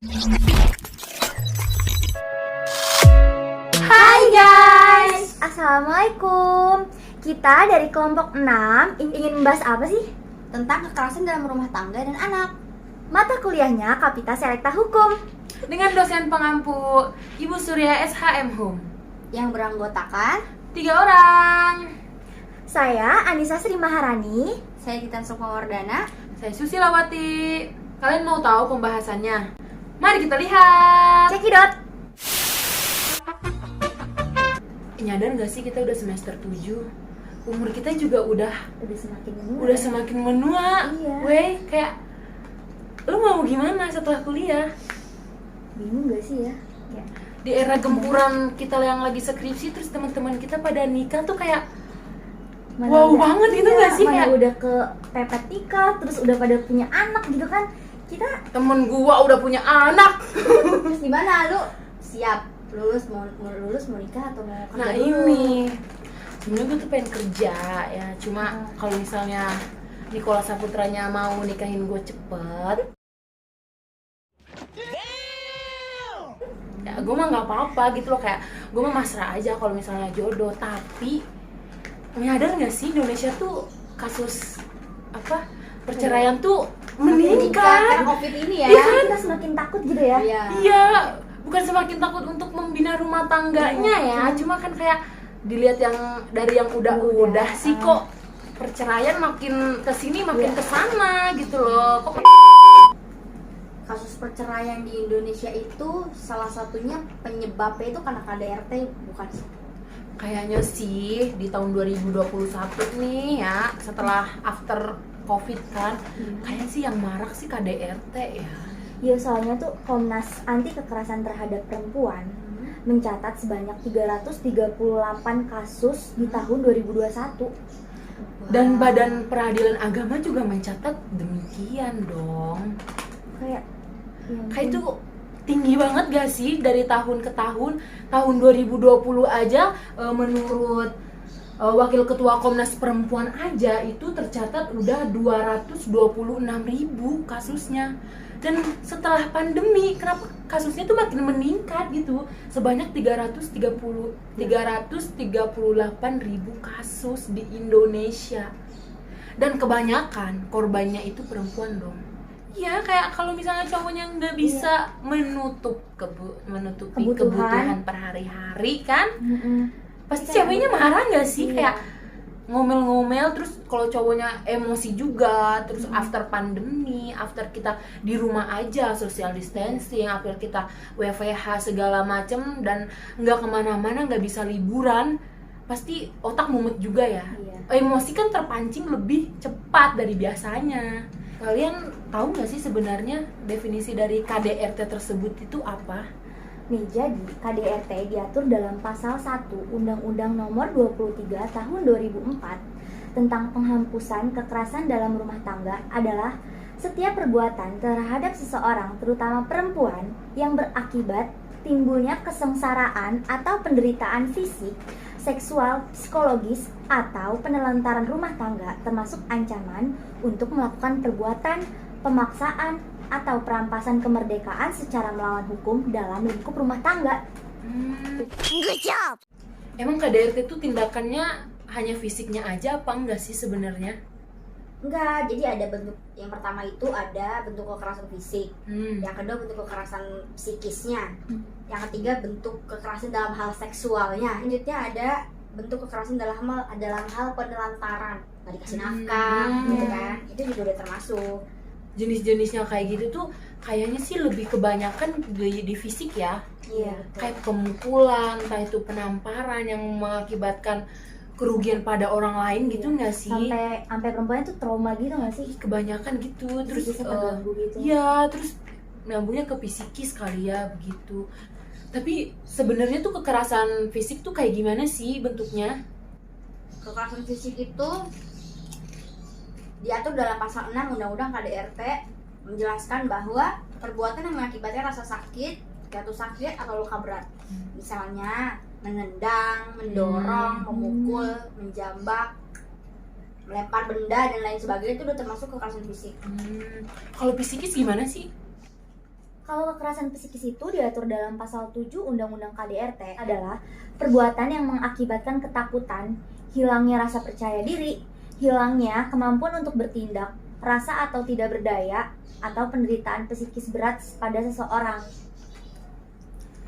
Hai guys, Assalamualaikum. Kita dari kelompok 6 ingin membahas apa sih? Tentang kekerasan dalam rumah tangga dan anak. Mata kuliahnya Kapita Selekta Hukum. Dengan dosen pengampu Ibu Surya SHM Hum. Yang beranggotakan 3 orang. Saya Anissa Sri Maharani. saya Titan Sukmawardana. Saya Susilawati. Kalian mau tahu pembahasannya? Mari kita lihat. Cekidot. Nyadar gak sih kita udah semester 7? Umur kita juga udah Udah semakin menua. Iya. Weh, kayak lu mau gimana setelah kuliah? Bingung gak sih ya? Di era gempuran kita yang lagi skripsi, terus teman-teman kita pada nikah tuh kayak wow banget gitu gak sih? Mana Kayak udah ke pepet nikah, terus udah pada punya anak gitu kan. Kita temen gua udah punya anak. Terus gimana lu? Siap lulus mau nikah atau mau kerja Nah dulu? ini sebenarnya gue tuh pengen kerja ya, cuma kalau misalnya Nikola Saputranya mau nikahin gue cepet, ya gue mah nggak apa-apa gitu loh, kayak gue mah masrah aja kalau misalnya jodoh. Tapi nyadar nggak sih Indonesia tuh kasus apa perceraian tuh meningkat? Karena COVID ini ya. Iya kan? kita semakin takut gitu ya. Iya. Iya, bukan semakin takut untuk membina rumah tangganya ya, cuma kan kayak dilihat yang dari yang udah sih kok perceraian makin kesini makin kesana gitu loh. Kok Kasus perceraian di Indonesia itu salah satunya penyebabnya itu karena KDRT, bukan sih? kayaknya sih di tahun 2021 nih ya, setelah after Covid kan, kayaknya sih yang marak sih KDRT ya. Ya soalnya tuh Komnas Anti Kekerasan Terhadap Perempuan mencatat sebanyak 338 kasus di tahun 2021. Dan Badan Peradilan Agama juga mencatat demikian dong. Kayak Kayak itu tinggi banget gak sih dari tahun ke tahun. Tahun 2020 aja menurut Wakil Ketua Komnas Perempuan aja itu tercatat udah 226.000 kasusnya. Dan setelah pandemi, kenapa kasusnya tuh makin meningkat gitu? Sebanyak 338.000 kasus di Indonesia. Dan kebanyakan korbannya itu perempuan dong. Ya kayak kalau misalnya cowoknya nggak bisa menutupi kebutuhan per hari-hari kan, pasti ceweknya marah nggak sih? Kayak ngomel-ngomel, terus kalau cowoknya emosi juga. Terus after pandemi, after kita di rumah aja social distancing, after kita WFH segala macem dan nggak kemana-mana, nggak bisa liburan, pasti otak mumet juga ya. Emosi kan terpancing lebih cepat dari biasanya. Kalian tahu nggak sih sebenarnya definisi dari KDRT tersebut itu apa? Nih, jadi KDRT diatur dalam pasal 1 Undang-Undang Nomor 23 Tahun 2004 tentang penghapusan kekerasan dalam rumah tangga adalah setiap perbuatan terhadap seseorang, terutama perempuan, yang berakibat timbulnya kesengsaraan atau penderitaan fisik, seksual, psikologis, atau penelantaran rumah tangga, termasuk ancaman untuk melakukan perbuatan, pemaksaan, atau perampasan kemerdekaan secara melawan hukum dalam lingkup rumah tangga. Good job. Emang KDRT itu tindakannya hanya fisiknya aja apa enggak sih sebenarnya? Enggak, jadi ada bentuk, yang pertama itu ada bentuk kekerasan fisik, yang kedua bentuk kekerasan psikisnya, yang ketiga bentuk kekerasan dalam hal seksualnya, selanjutnya ada bentuk kekerasan dalam hal penelantaran, nggak dikasih nafkah, gitu kan, itu juga udah termasuk. Jenis-jenisnya kayak gitu tuh kayaknya sih lebih kebanyakan di fisik ya. Iya. Kayak pemukulan, entah itu penamparan yang mengakibatkan kerugian pada orang lain gitu nggak sih? Sampai perempuannya tuh trauma gitu nggak sih? Kebanyakan gitu. Terus Psikisnya terganggu gitu. iya, terus nyambungnya ke psikis kali ya begitu. Tapi sebenarnya tuh kekerasan fisik tuh kayak gimana sih bentuknya? Kekerasan fisik itu diatur dalam pasal 6 Undang-Undang KDRT, menjelaskan bahwa perbuatan yang mengakibatkan rasa sakit, jatuh sakit atau luka berat. Misalnya menendang, mendorong, memukul, menjambak, melempar benda dan lain sebagainya, itu udah termasuk kekerasan fisik. Kalau psikis gimana sih? Kalau kekerasan psikis itu diatur dalam pasal 7 Undang-Undang KDRT adalah perbuatan yang mengakibatkan ketakutan, hilangnya rasa percaya diri, hilangnya kemampuan untuk bertindak, rasa atau tidak berdaya, atau penderitaan psikis berat pada seseorang.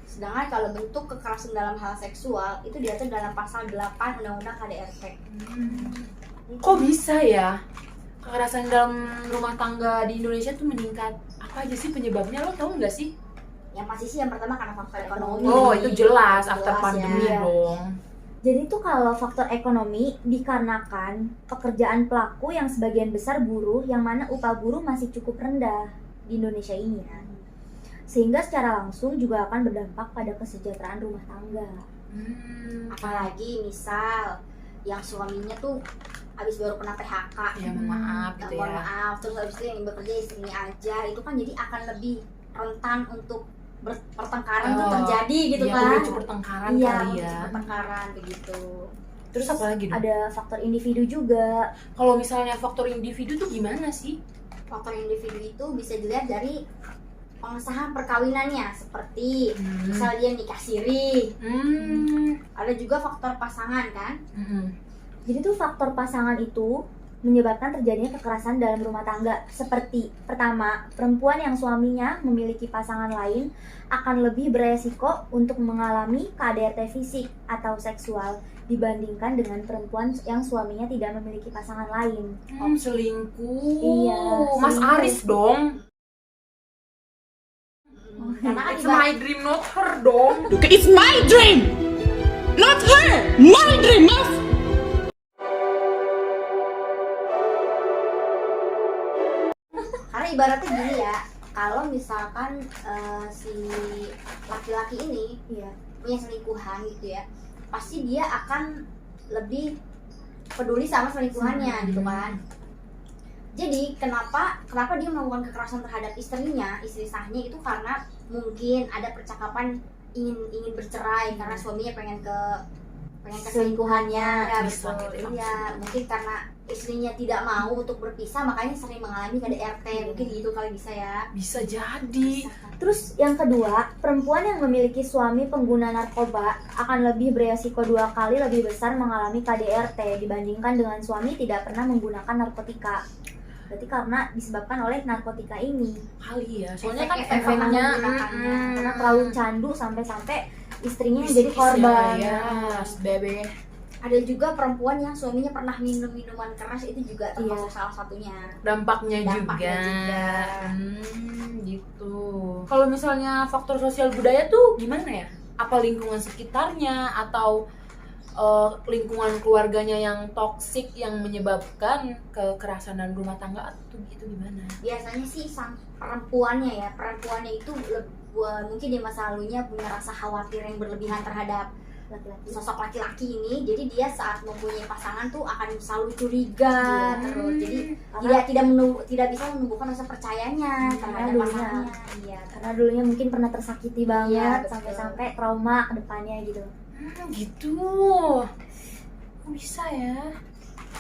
Sedangkan kalau bentuk kekerasan dalam hal seksual itu diatur dalam pasal 8 Undang-Undang KDRT. Kok bisa ya kekerasan dalam rumah tangga di Indonesia tuh meningkat? Apa aja sih penyebabnya, lo tau nggak sih? Yang pasti sih yang pertama karena faktor ekonomi. Oh itu jelas after Jelas pandemi ya. dong. Jadi tuh kalau faktor ekonomi dikarenakan pekerjaan pelaku yang sebagian besar buruh yang mana upah buruh masih cukup rendah di Indonesia ini ya. Sehingga secara langsung juga akan berdampak pada kesejahteraan rumah tangga. Apalagi misal yang suaminya tuh habis baru kena PHK, Ya mohon maaf gitu mohon ya. maaf, terus habis itu yang bekerja istrinya aja, itu kan jadi akan lebih rentan untuk pertengkaran tuh terjadi gitu Iya, kan. pemicu pertengkaran Iya, kali pemicu ya. pertengkaran begitu. Terus apa lagi dong? Ada faktor individu juga. Kalau misalnya faktor individu tuh gimana sih? Faktor individu itu bisa dilihat dari pengesahan perkawinannya, seperti misal dia nikah siri. Ada juga faktor pasangan kan. Jadi tuh faktor pasangan itu menyebabkan terjadinya kekerasan dalam rumah tangga. Seperti pertama, perempuan yang suaminya memiliki pasangan lain akan lebih beresiko untuk mengalami KDRT fisik atau seksual dibandingkan dengan perempuan yang suaminya tidak memiliki pasangan lain. Selingkuh. Iya, Mas selingkuh. Aris dong. Karena kan It's my dream, not her dong. It's my dream, not her. My dream, Mas. karena ibaratnya gini ya, kalau misalkan si laki-laki ini Iya. punya selingkuhan gitu ya, pasti dia akan lebih peduli sama selingkuhannya gitu kan. Jadi kenapa dia melakukan kekerasan terhadap istrinya, istri sahnya itu karena mungkin ada percakapan ingin bercerai karena suaminya pengen ke selingkuhannya. Ya Bisa betul. gitu Iya, mungkin karena istrinya tidak mau untuk berpisah makanya sering mengalami KDRT. Mungkin gitu kali bisa ya. Bisa jadi. Terus yang kedua, perempuan yang memiliki suami pengguna narkoba akan lebih beresiko 2 kali lebih besar mengalami KDRT dibandingkan dengan suami tidak pernah menggunakan narkotika. Berarti karena disebabkan oleh narkotika ini. Kali ya. Soalnya Efek-efek kan efeknya menggunakannya. Karena terlalu candu sampai istrinya yang jadi korban. Ya, bebe. Ada juga perempuan yang suaminya pernah minum minuman keras, itu juga termasuk Iya. salah satunya. Dampaknya Dampaknya juga. juga. Gitu. Kalau misalnya faktor sosial budaya tuh gimana ya? Apa lingkungan sekitarnya atau lingkungan keluarganya yang toksik yang menyebabkan kekerasan dalam rumah tangga atau gitu gimana? Biasanya sih sang perempuannya itu mungkin di masa lalunya punya rasa khawatir yang berlebihan terhadap sosok laki-laki ini, jadi dia saat mempunyai pasangan tuh akan selalu curiga terus, jadi tidak bisa menumbuhkan rasa percayanya terhadap pasangannya. Iya, Karena dulunya mungkin pernah tersakiti banget Iya, betul. sampai-sampai trauma ke depannya gitu. Gitu. Kok bisa ya?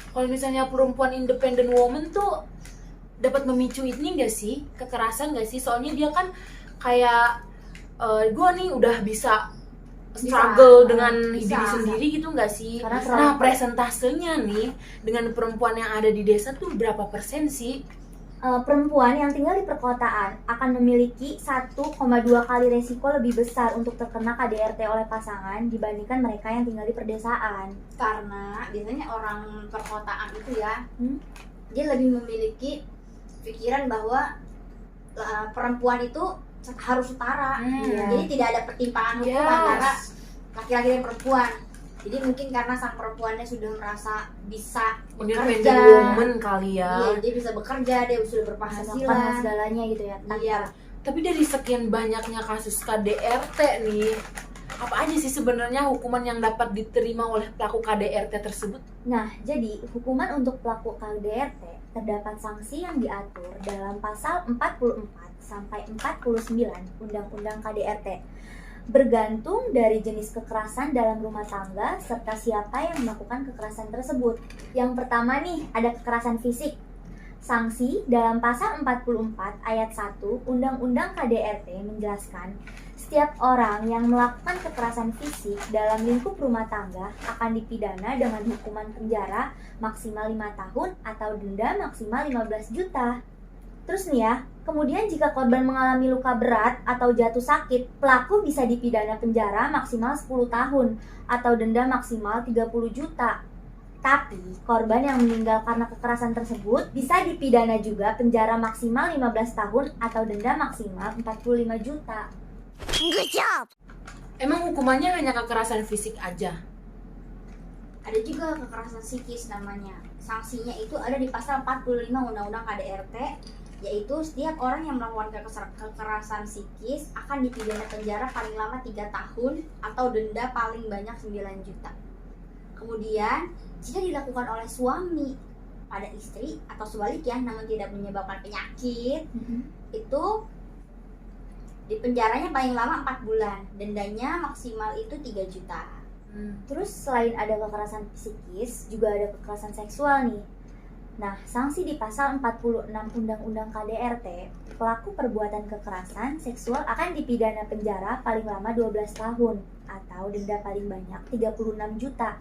Kalau misalnya perempuan independent woman tuh dapat memicu ini nggak sih? Kekerasan nggak sih? Soalnya dia kan kayak gue nih udah bisa struggle dengan bisa. diri sendiri gitu nggak sih? Karena Nah, terlalu- presentasenya nih dengan perempuan yang ada di desa tuh berapa persen sih? Perempuan yang tinggal di perkotaan akan memiliki 1,2 kali resiko lebih besar untuk terkena KDRT oleh pasangan dibandingkan mereka yang tinggal di pedesaan. karena biasanya orang perkotaan itu ya, Hmm? dia lebih memiliki pikiran bahwa perempuan itu harus setara. Iya. Jadi tidak ada pertimpangan hukum Yes. antara laki-laki dan perempuan. Jadi mungkin karena sang perempuannya sudah merasa bisa Independent bekerja, woman kali ya. iya, dia bisa bekerja, dia sudah Melakukan berpenghasilan. segalanya gitu ya. Iya, Tapi dari sekian banyaknya kasus KDRT nih, apa aja sih sebenarnya hukuman yang dapat diterima oleh pelaku KDRT tersebut? Nah, jadi hukuman untuk pelaku KDRT terdapat sanksi yang diatur dalam pasal 44 sampai 49 Undang-Undang KDRT. Bergantung dari jenis kekerasan dalam rumah tangga serta siapa yang melakukan kekerasan tersebut. Yang pertama nih, ada kekerasan fisik. Sanksi dalam pasal 44 ayat 1 Undang-Undang KDRT menjelaskan setiap orang yang melakukan kekerasan fisik dalam lingkup rumah tangga akan dipidana dengan hukuman penjara maksimal 5 tahun atau denda maksimal 15 juta. Terus nih ya, kemudian jika korban mengalami luka berat atau jatuh sakit, pelaku bisa dipidana penjara maksimal 10 tahun atau denda maksimal 30 juta. Tapi, korban yang meninggal karena kekerasan tersebut bisa dipidana juga penjara maksimal 15 tahun atau denda maksimal 45 juta. Good job. Emang hukumannya hanya kekerasan fisik aja? Ada juga kekerasan psikis namanya. Sanksinya itu ada di pasal 45 Undang-Undang KDRT, yaitu setiap orang yang melakukan kekerasan psikis akan dipidana penjara paling lama 3 tahun atau denda paling banyak 9 juta. Kemudian, jika dilakukan oleh suami pada istri atau sebaliknya namun tidak menyebabkan penyakit, itu dipenjaranya paling lama 4 bulan, dendanya maksimal itu 3 juta. Terus selain ada kekerasan psikis, juga ada kekerasan seksual nih. Nah, sanksi di pasal 46 Undang-Undang KDRT, pelaku perbuatan kekerasan seksual akan dipidana penjara paling lama 12 tahun atau denda paling banyak 36 juta.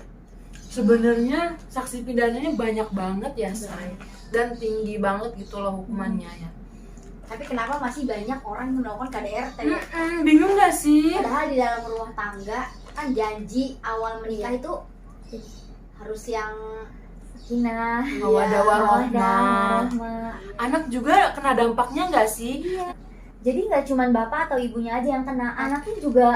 Sebenarnya saksi pidananya banyak banget ya, Say. Dan tinggi banget gitu loh hukumannya ya. Tapi kenapa masih banyak orang yang melakukan KDRT? Bingung gak sih? Padahal di dalam rumah tangga kan janji awal menikah itu harus yang Sakinah, mawaddah warahmah. warahmah. Anak juga kena dampaknya gak sih? Iya. Jadi nggak cuma bapak atau ibunya aja yang kena, anaknya juga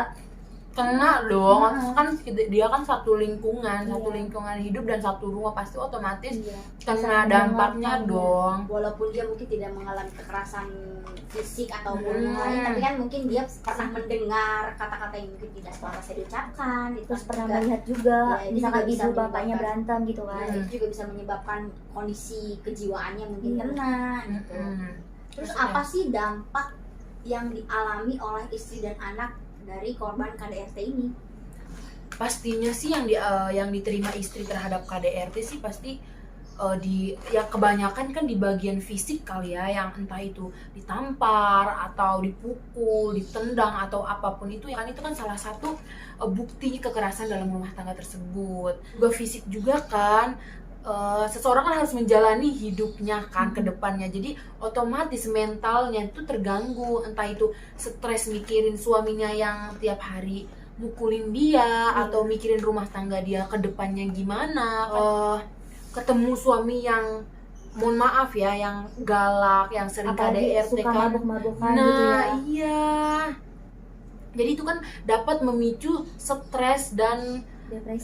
Kena dong, Heeh. kan dia kan satu lingkungan, Iya. satu lingkungan hidup dan satu rumah, pasti otomatis iya, kena bisa dampaknya menularkan, dong. walaupun dia mungkin tidak mengalami kekerasan fisik ataupun yang Hmm. lain, tapi kan mungkin dia pernah mendengar kata-kata yang mungkin tidak seharusnya diucapkan, itu Terus pernah juga- melihat juga, Ya, ini misalkan juga bisa ibu bapaknya menyebabkan- berantem gitu kan. itu juga bisa menyebabkan kondisi kejiwaannya mungkin Iya. kena gitu. Terus Maksudnya? apa sih dampak yang dialami oleh istri dan anak dari korban KDRT ini? Pastinya sih yang diterima istri terhadap KDRT sih pasti ya kebanyakan kan di bagian fisik kali ya, yang entah itu ditampar atau dipukul, ditendang atau apapun itu ya kan, itu kan salah satu bukti kekerasan dalam rumah tangga tersebut. Juga fisik juga kan, seseorang kan harus menjalani hidupnya kan ke depannya, jadi otomatis mentalnya itu terganggu, entah itu stres mikirin suaminya yang tiap hari mukulin dia atau mikirin rumah tangga dia ke depannya gimana, ketemu suami yang mohon maaf ya, yang galak, yang sering Apalagi KDRT suka kan. mabuk-mabukan Nah, gitu ya. iya. Jadi itu kan dapat memicu stres dan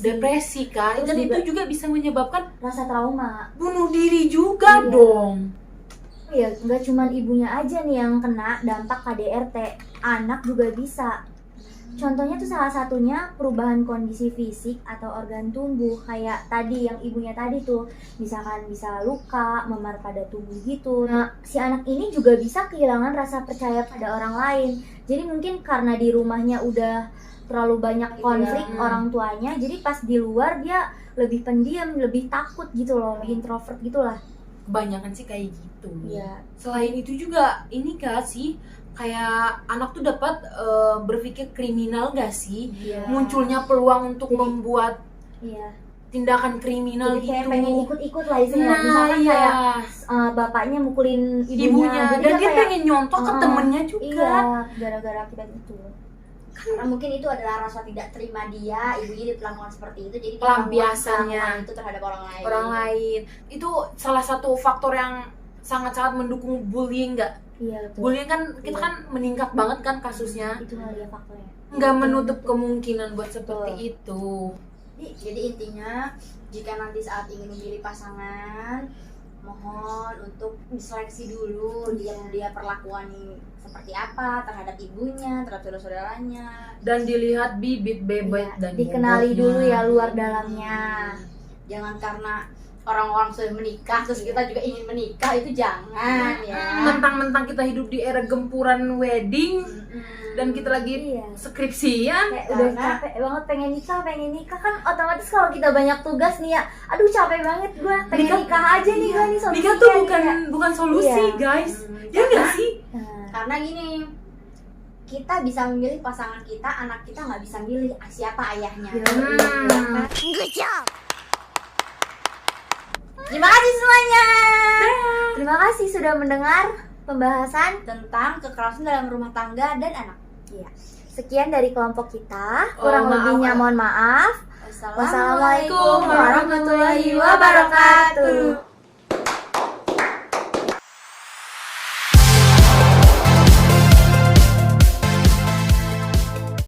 depresi kan. Terus Dan juga- itu juga bisa menyebabkan Rasa trauma. bunuh diri juga Iya. dong. Ya, nggak cuma ibunya aja nih yang kena dampak KDRT, anak juga bisa. Contohnya tuh salah satunya perubahan kondisi fisik atau organ tubuh, kayak tadi yang ibunya tadi tuh, misalkan bisa luka, memar pada tubuh gitu. Nah, si anak ini juga bisa kehilangan rasa percaya pada orang lain. Jadi mungkin karena di rumahnya udah terlalu banyak konflik orang tuanya, jadi pas di luar dia lebih pendiam, lebih takut gitu loh, lebih introvert gitu lah. Kebanyakan sih kayak gitu. Iya. Selain itu juga ini gak sih, kayak anak tuh dapat berpikir kriminal gak sih? Iya. Munculnya peluang untuk Jadi- membuat Iya. tindakan kriminal Jadi kayak gitu. pengen ikut-ikut lah istilahnya. Nah, Misalkan iya. kayak bapaknya mukulin ibunya, Dan dia dia kayak pengen nyontoh ke temennya juga. iya, gara-gara akibat itu. Karena mungkin itu adalah rasa tidak terima dia, ibunya diperlakukan seperti itu, jadi dia Pelampiasannya. melakukan itu terhadap orang lain. Orang lain itu salah satu faktor yang sangat-sangat mendukung bullying nggak? Iya betul. Bullying kan kita Iya. kan meningkat banget kan kasusnya. Itu kali ya faktornya. Nggak menutup kemungkinan buat seperti itu. Jadi intinya jika nanti saat ingin memilih pasangan, mohon untuk diseleksi dulu dia perlakuan seperti apa terhadap ibunya, terhadap saudara-saudaranya. Dan dilihat bibit bebet Iya, dan dikenali bobotnya. dulu ya luar dalamnya. Jangan karena orang-orang sudah menikah terus kita juga ingin menikah, itu jangan ya. Mentang-mentang kita hidup di era gempuran wedding dan kita lagi Iya. skripsian, Kayak udah capek banget pengen nikah kan otomatis kalau kita banyak tugas nih ya, aduh capek banget gue pengen nikah aja nih gue nih solusinya. nikah tuh nih, bukan solusi, Iya. guys. Ya enggak sih? Nah, Karena gini, kita bisa memilih pasangan kita, anak kita nggak bisa milih siapa ayahnya. Good job. Terima kasih semuanya. Terima kasih sudah mendengar pembahasan. Tentang kekerasan dalam rumah tangga dan anak. Iya. Sekian dari kelompok kita. Oh, Kurang maaf, lebihnya maaf. mohon maaf. Wassalamualaikum Wassalamualaikum warahmatullahi wabarakatuh.